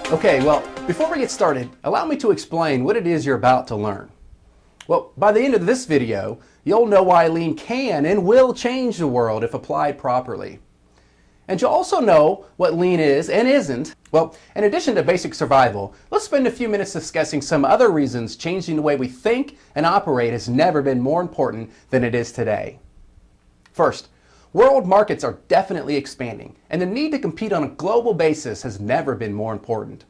Okay, well, before we get started, allow me to explain what it is you're about to learn. Well, by the end of this video, you'll know why lean can and will change the world if applied properly. And you'll also know what lean is and isn't. Well, in addition to basic survival, let's spend a few minutes discussing some other reasons changing the way we think and operate has never been more important than it is today. First, world markets are definitely expanding, and the need to compete on a global basis has never been more important.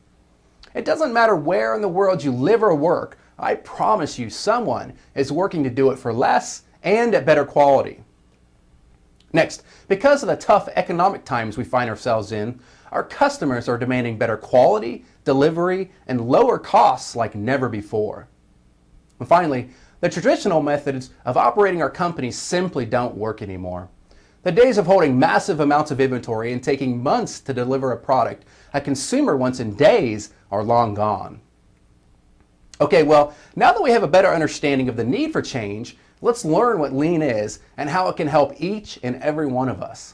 It doesn't matter where in the world you live or work, I promise you someone is working to do it for less and at better quality. Next, because of the tough economic times we find ourselves in, our customers are demanding better quality, delivery, and lower costs like never before. And finally, the traditional methods of operating our companies simply don't work anymore. The days of holding massive amounts of inventory and taking months to deliver a product a consumer wants in days are long gone. Okay, well, now that we have a better understanding of the need for change, let's learn what lean is and how it can help each and every one of us.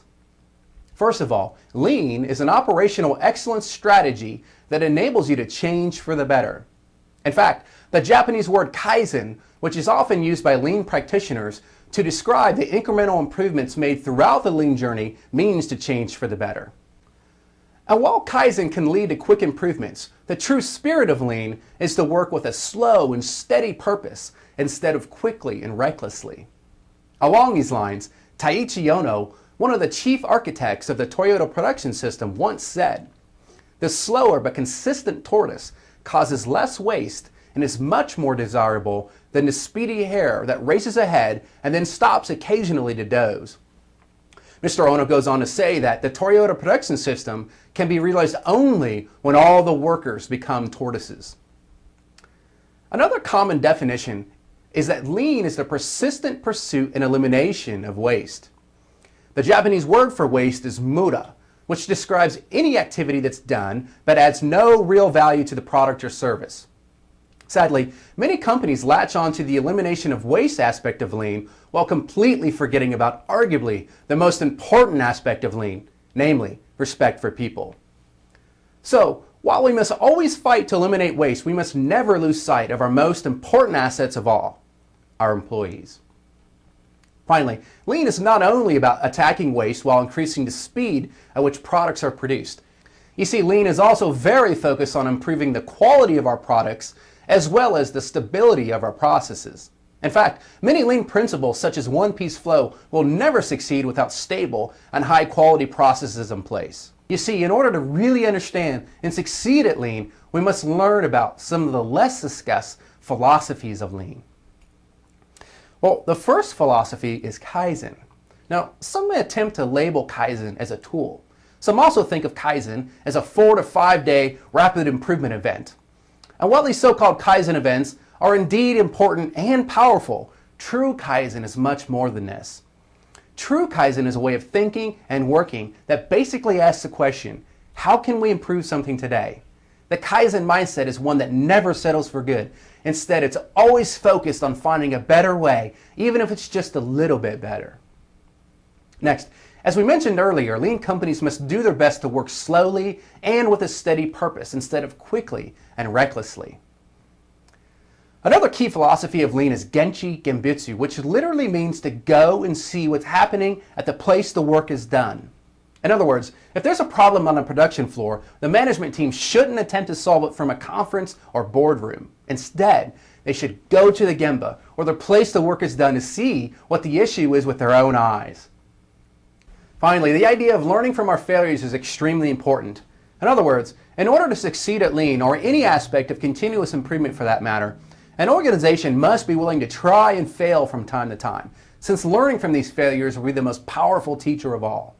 First of all, lean is an operational excellence strategy that enables you to change for the better. In fact, the Japanese word kaizen, which is often used by lean practitioners to describe the incremental improvements made throughout the lean journey, means to change for the better. And while kaizen can lead to quick improvements, the true spirit of lean is to work with a slow and steady purpose instead of quickly and recklessly. Along these lines, Taiichi Ohno, one of the chief architects of the Toyota production system, once said, "The slower but consistent tortoise causes less waste and is much more desirable than the speedy hare that races ahead and then stops occasionally to doze." Mr. Ohno goes on to say that the Toyota production system can be realized only when all the workers become tortoises. Another common definition is that lean is the persistent pursuit and elimination of waste. The Japanese word for waste is mura, which describes any activity that's done but adds no real value to the product or service. Sadly, many companies latch on to the elimination of waste aspect of lean while completely forgetting about arguably the most important aspect of lean, namely respect for people. So, while we must always fight to eliminate waste, we must never lose sight of our most important assets of all, our employees. Finally, lean is not only about attacking waste while increasing the speed at which products are produced. You see, lean is also very focused on improving the quality of our products as well as the stability of our processes. In fact, many lean principles such as one-piece flow will never succeed without stable and high-quality processes in place. You see, in order to really understand and succeed at lean, we must learn about some of the less discussed philosophies of lean. Well, the first philosophy is kaizen. Now, some may attempt to label kaizen as a tool. Some also think of kaizen as a 4 to 5 day rapid improvement event. And while these so-called kaizen events are indeed important and powerful, true kaizen is much more than this. True kaizen is a way of thinking and working that basically asks the question, how can we improve something today? The kaizen mindset is one that never settles for good. Instead, it's always focused on finding a better way, even if it's just a little bit better. Next, as we mentioned earlier, lean companies must do their best to work slowly and with a steady purpose instead of quickly and recklessly. Another key philosophy of lean is Genchi Genbutsu, which literally means to go and see what's happening at the place the work is done. In other words, if there's a problem on a production floor, the management team shouldn't attempt to solve it from a conference or boardroom. Instead, they should go to the gemba, or the place the work is done, to see what the issue is with their own eyes. Finally, the idea of learning from our failures is extremely important. In other words, in order to succeed at lean, or any aspect of continuous improvement for that matter, an organization must be willing to try and fail from time to time, since learning from these failures will be the most powerful teacher of all.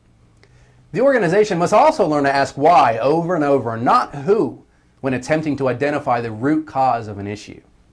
The organization must also learn to ask why over and over, not who, when attempting to identify the root cause of an issue.